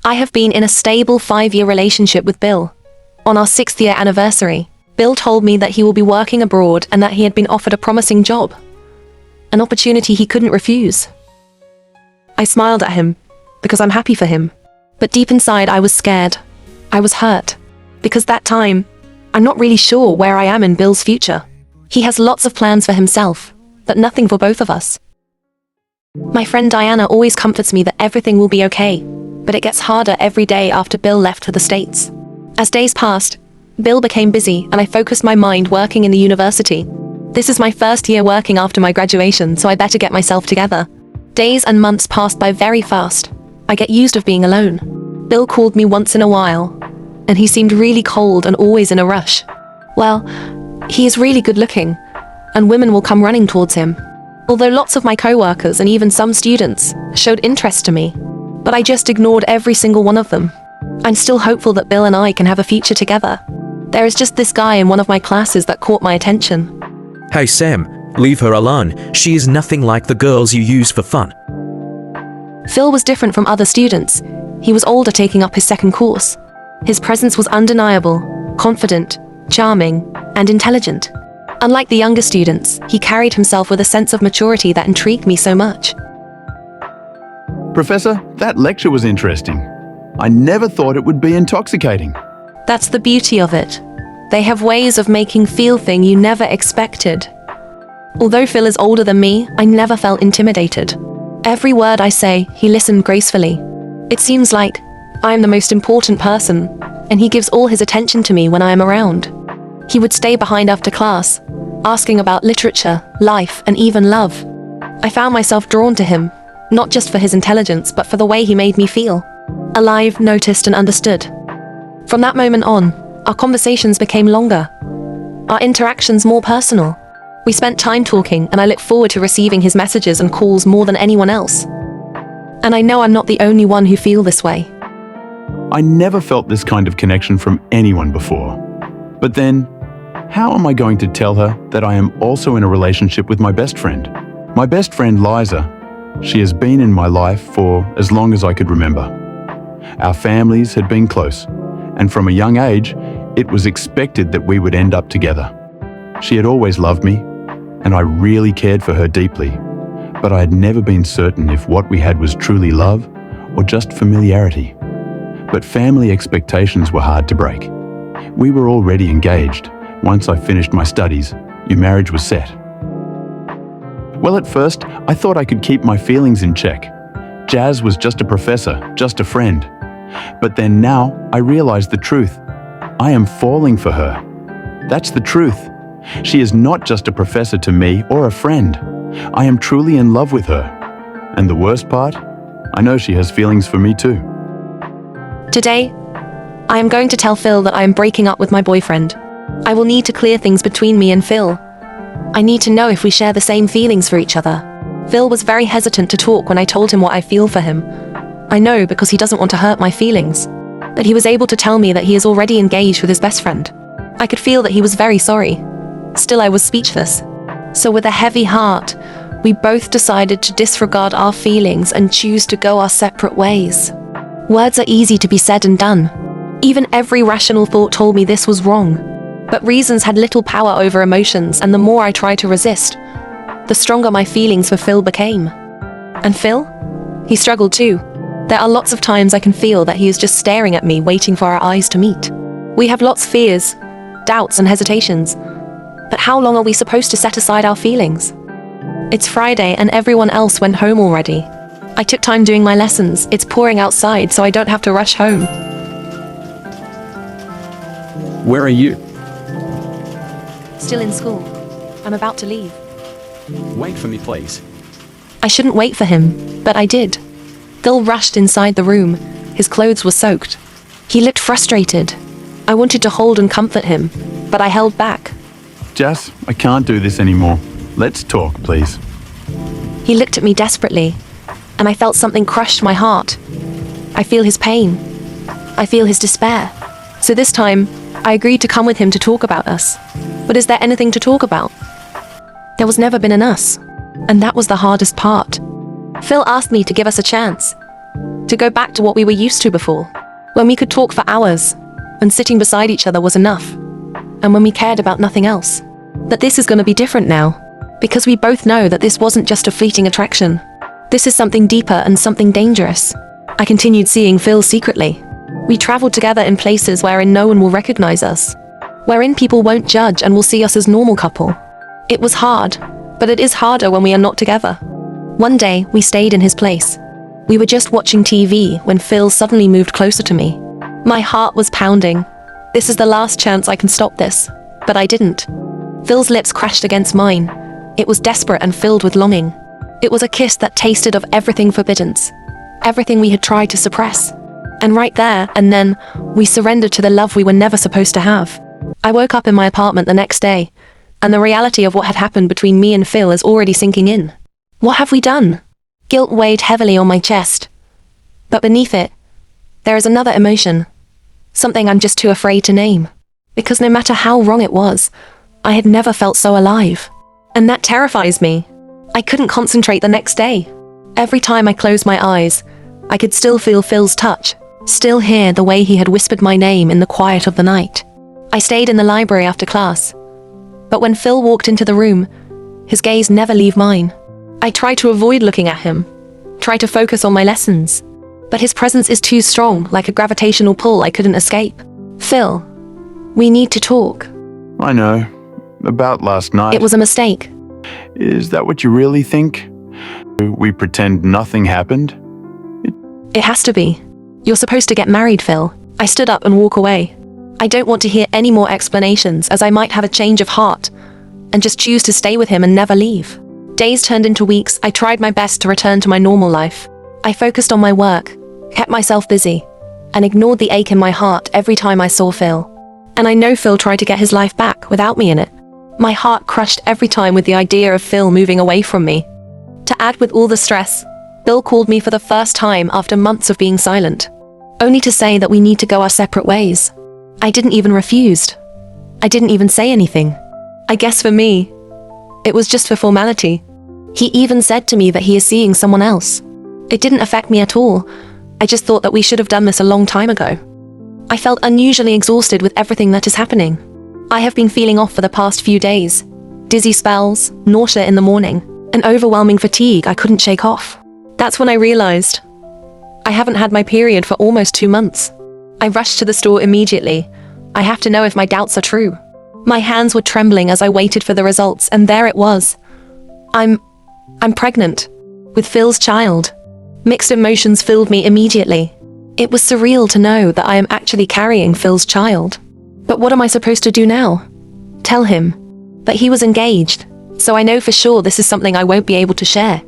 I have been in a stable 5-year relationship with Bill. On our 6th year anniversary, Bill told me that he will be working abroad and that he had been offered a promising job. An opportunity he couldn't refuse. I smiled at him, because I'm happy for him. But deep inside I was scared. I was hurt. Because that time, I'm not really sure where I am in Bill's future. He has lots of plans for himself, but nothing for both of us. My friend Diana always comforts me that everything will be okay, but it gets harder every day after Bill left for the States. As days passed, Bill became busy and I focused my mind working in the university. This is my first year working after my graduation, so I better get myself together. Days and months passed by very fast. I get used of being alone. Bill called me once in a while, and he seemed really cold and always in a rush. Well, he is really good looking, and women will come running towards him. Although lots of my co-workers and even some students showed interest to me, but I just ignored every single one of them. I'm still hopeful that Bill and I can have a future together. There is just this guy in one of my classes that caught my attention. Hey Sam, leave her alone. She is nothing like the girls you use for fun. Phil was different from other students. He was older, taking up his second course. His presence was undeniable, confident, charming, and intelligent. Unlike the younger students, he carried himself with a sense of maturity that intrigued me so much. Professor, that lecture was interesting. I never thought it would be intoxicating. That's the beauty of it. They have ways of making feel things you never expected. Although Phil is older than me, I never felt intimidated. Every word I say, he listened gracefully. It seems like I am the most important person, and he gives all his attention to me when I am around. He would stay behind after class, asking about literature, life, and even love. I found myself drawn to him, not just for his intelligence, but for the way he made me feel. Alive, noticed, and understood. From that moment on, our conversations became longer. Our interactions more personal. We spent time talking, and I look forward to receiving his messages and calls more than anyone else. And I know I'm not the only one who feels this way. I never felt this kind of connection from anyone before. But then, how am I going to tell her that I am also in a relationship with my best friend? My best friend Liza. She has been in my life for as long as I could remember. Our families had been close, and from a young age, it was expected that we would end up together. She had always loved me, and I really cared for her deeply, but I had never been certain if what we had was truly love or just familiarity. But family expectations were hard to break. We were already engaged. Once I finished my studies, your marriage was set. Well, at first, I thought I could keep my feelings in check. Jas was just a professor, just a friend. But then now, I realized the truth. I am falling for her. That's the truth. She is not just a professor to me or a friend. I am truly in love with her. And the worst part? I know she has feelings for me too. Today, I am going to tell Phil that I am breaking up with my boyfriend. I will need to clear things between me and Phil. I need to know if we share the same feelings for each other. Phil was very hesitant to talk when I told him what I feel for him. I know because he doesn't want to hurt my feelings. But he was able to tell me that he is already engaged with his best friend. I could feel that he was very sorry. Still, I was speechless. So with a heavy heart, we both decided to disregard our feelings and choose to go our separate ways. Words are easy to be said and done. Even every rational thought told me this was wrong. But reasons had little power over emotions, and the more I tried to resist, the stronger my feelings for Phil became. And Phil? He struggled too. There are lots of times I can feel that he is just staring at me, waiting for our eyes to meet. We have lots of fears, doubts, and hesitations. But how long are we supposed to set aside our feelings? It's Friday and everyone else went home already. I took time doing my lessons. It's pouring outside, so I don't have to rush home. Where are you? Still in school. I'm about to leave. Wait for me, please. I shouldn't wait for him, but I did. Phil rushed inside the room. His clothes were soaked. He looked frustrated. I wanted to hold and comfort him, but I held back. Jas, I can't do this anymore. Let's talk, please. He looked at me desperately, and I felt something crush my heart. I feel his pain. I feel his despair. So this time, I agreed to come with him to talk about us. But is there anything to talk about? There was never been an us, and that was the hardest part. Phil asked me to give us a chance. To go back to what we were used to before. When we could talk for hours, and sitting beside each other was enough. And when we cared about nothing else. But this is going to be different now. Because we both know that this wasn't just a fleeting attraction. This is something deeper and something dangerous. I continued seeing Phil secretly. We traveled together in places wherein no one will recognize us. Wherein people won't judge and will see us as normal couple. It was hard, but it is harder when we are not together. One day, we stayed in his place. We were just watching TV when Phil suddenly moved closer to me. My heart was pounding. This is the last chance I can stop this. But I didn't. Phil's lips crashed against mine. It was desperate and filled with longing. It was a kiss that tasted of everything forbiddance. Everything we had tried to suppress. And right there and then, we surrendered to the love we were never supposed to have. I woke up in my apartment the next day, and the reality of what had happened between me and Phil is already sinking in. What have we done? Guilt weighed heavily on my chest. But beneath it, there is another emotion. Something I'm just too afraid to name. Because no matter how wrong it was, I had never felt so alive. And that terrifies me. I couldn't concentrate the next day. Every time I closed my eyes, I could still feel Phil's touch, still hear the way he had whispered my name in the quiet of the night. I stayed in the library after class. But when Phil walked into the room, his gaze never left mine. I tried to avoid looking at him, try to focus on my lessons. But his presence is too strong, like a gravitational pull I couldn't escape. Phil, we need to talk. I know. About last night. It was a mistake. Is that what you really think? We pretend nothing happened? It has to be. You're supposed to get married, Phil. I stood up and walked away. I don't want to hear any more explanations, as I might have a change of heart and just choose to stay with him and never leave. Days turned into weeks. I tried my best to return to my normal life. I focused on my work, kept myself busy, and ignored the ache in my heart every time I saw Phil. And I know Phil tried to get his life back without me in it. My heart crushed every time with the idea of Phil moving away from me. To add with all the stress, Bill called me for the first time after months of being silent, only to say that we need to go our separate ways. I didn't even refuse. I didn't even say anything. I guess for me, it was just for formality. He even said to me that he is seeing someone else. It didn't affect me at all. I just thought that we should have done this a long time ago. I felt unusually exhausted with everything that is happening. I have been feeling off for the past few days. Dizzy spells, nausea in the morning, and overwhelming fatigue I couldn't shake off. That's when I realized I haven't had my period for almost 2 months. I rushed to the store immediately. I have to know if my doubts are true. My hands were trembling as I waited for the results, and there it was. I'm pregnant. With Phil's child. Mixed emotions filled me immediately. It was surreal to know that I am actually carrying Phil's child. But what am I supposed to do now? Tell him. But he was engaged, so I know for sure this is something I won't be able to share.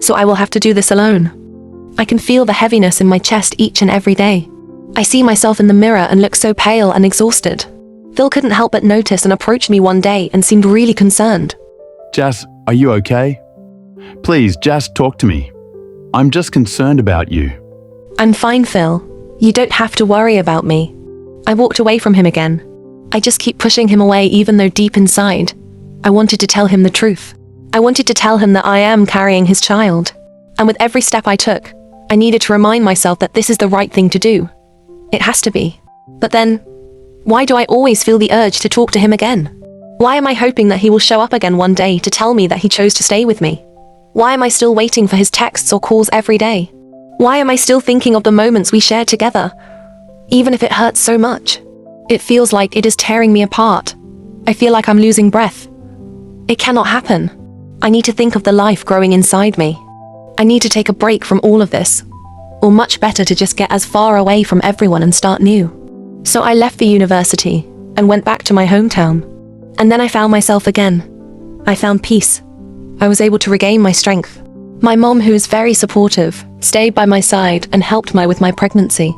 So I will have to do this alone. I can feel the heaviness in my chest each and every day. I see myself in the mirror and look so pale and exhausted. Phil couldn't help but notice and approach me one day and seemed really concerned. Jas, are you okay? Please, Jas, talk to me. I'm just concerned about you. I'm fine, Phil. You don't have to worry about me. I walked away from him again. I just keep pushing him away even though deep inside, I wanted to tell him the truth. I wanted to tell him that I am carrying his child. And with every step I took, I needed to remind myself that this is the right thing to do. It has to be. But then, why do I always feel the urge to talk to him again? Why am I hoping that he will show up again one day to tell me that he chose to stay with me? Why am I still waiting for his texts or calls every day? Why am I still thinking of the moments we shared together? Even if it hurts so much. It feels like it is tearing me apart. I feel like I'm losing breath. It cannot happen. I need to think of the life growing inside me. I need to take a break from all of this. Or much better to just get as far away from everyone and start new. So I left the university and went back to my hometown. And then I found myself again. I found peace. I was able to regain my strength. My mom, who is very supportive, stayed by my side and helped me with my pregnancy.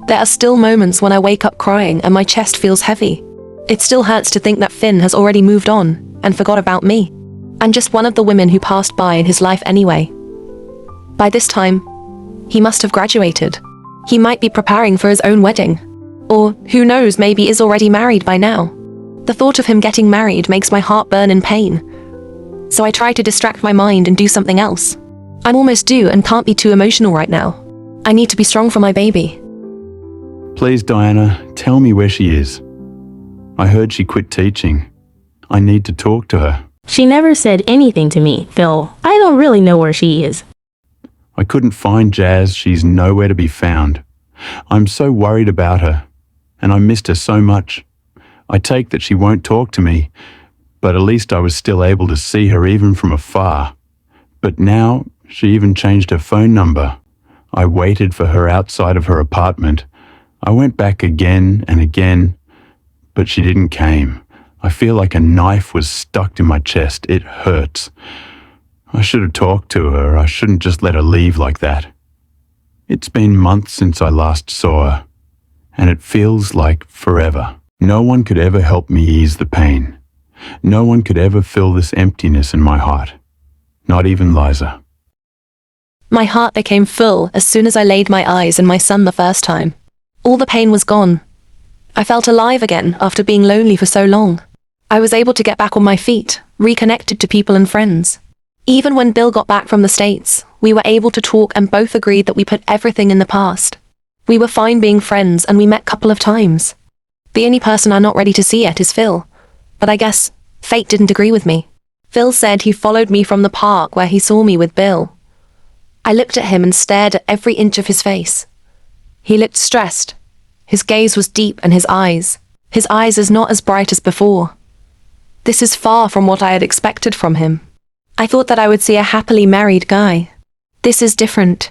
There are still moments when I wake up crying and my chest feels heavy. It still hurts to think that Finn has already moved on and forgot about me. I'm just one of the women who passed by in his life anyway. By this time, he must have graduated. He might be preparing for his own wedding. Or, who knows, maybe is already married by now. The thought of him getting married makes my heart burn in pain. So I try to distract my mind and do something else. I'm almost due and can't be too emotional right now. I need to be strong for my baby. Please, Diana, tell me where she is. I heard she quit teaching. I need to talk to her. She never said anything to me, Phil. I don't really know where she is. I couldn't find Jas. She's nowhere to be found. I'm so worried about her, and I missed her so much. I take that she won't talk to me, but at least I was still able to see her even from afar. But now she even changed her phone number. I waited for her outside of her apartment. I went back again and again, but she didn't came. I feel like a knife was stuck in my chest. It hurts. I should have talked to her. I shouldn't just let her leave like that. It's been months since I last saw her, and it feels like forever. No one could ever help me ease the pain. No one could ever fill this emptiness in my heart. Not even Liza. My heart became full as soon as I laid my eyes on my son the first time. All the pain was gone. I felt alive again after being lonely for so long. I was able to get back on my feet, reconnected to people and friends. Even when Bill got back from the States, we were able to talk and both agreed that we put everything in the past. We were fine being friends and we met a couple of times. The only person I'm not ready to see yet is Phil, but I guess fate didn't agree with me. Phil said he followed me from the park where he saw me with Bill. I looked at him and stared at every inch of his face. He looked stressed. His gaze was deep and his eyes is not as bright as before. This is far from what I had expected from him. I thought that I would see a happily married guy. This is different.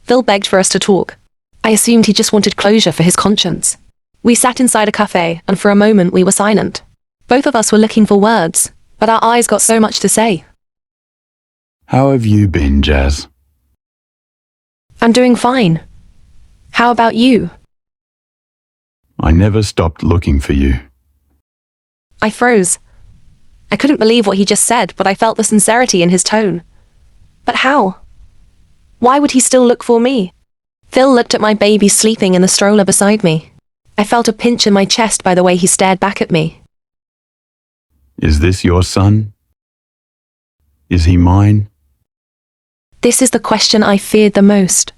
Phil begged for us to talk. I assumed he just wanted closure for his conscience. We sat inside a cafe, and for a moment we were silent. Both of us were looking for words, but our eyes got so much to say. How have you been, Jas? I'm doing fine. How about you? I never stopped looking for you. I froze. I couldn't believe what he just said, but I felt the sincerity in his tone. But how? Why would he still look for me? Phil looked at my baby sleeping in the stroller beside me. I felt a pinch in my chest by the way he stared back at me. Is this your son? Is he mine? This is the question I feared the most.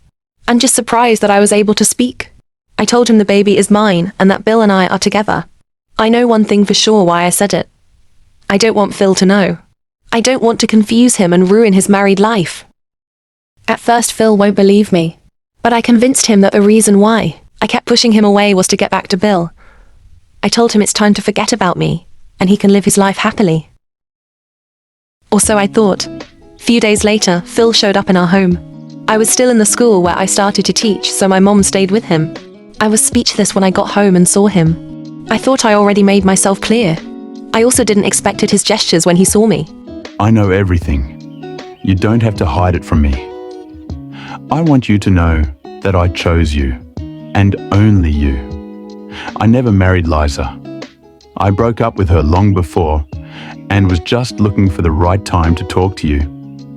I'm just surprised that I was able to speak. I told him the baby is mine and that Bill and I are together. I know one thing for sure why I said it. I don't want Phil to know. I don't want to confuse him and ruin his married life. At first Phil won't believe me, but I convinced him that the reason why I kept pushing him away was to get back to Bill. I told him it's time to forget about me, and he can live his life happily. Or so I thought. A few days later, Phil showed up in our home. I was still in the school where I started to teach, so my mom stayed with him. I was speechless when I got home and saw him. I thought I already made myself clear. I also didn't expect his gestures when he saw me. I know everything. You don't have to hide it from me. I want you to know that I chose you, and only you. I never married Liza. I broke up with her long before, and was just looking for the right time to talk to you.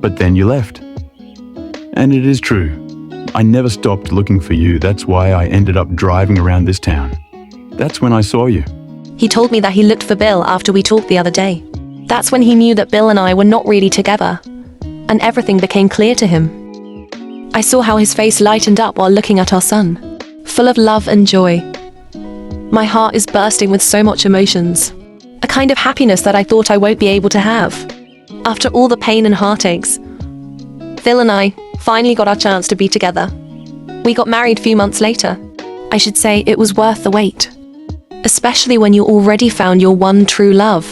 But then you left. And it is true. I never stopped looking for you. That's why I ended up driving around this town. That's when I saw you. He told me that he looked for Bill after we talked the other day. That's when he knew that Bill and I were not really together, and everything became clear to him. I saw how his face lightened up while looking at our son, full of love and joy. My heart is bursting with so much emotions, a kind of happiness that I thought I won't be able to have. After all the pain and heartaches, Phil and I finally got our chance to be together. We got married a few months later. I should say it was worth the wait. Especially when you already found your one true love.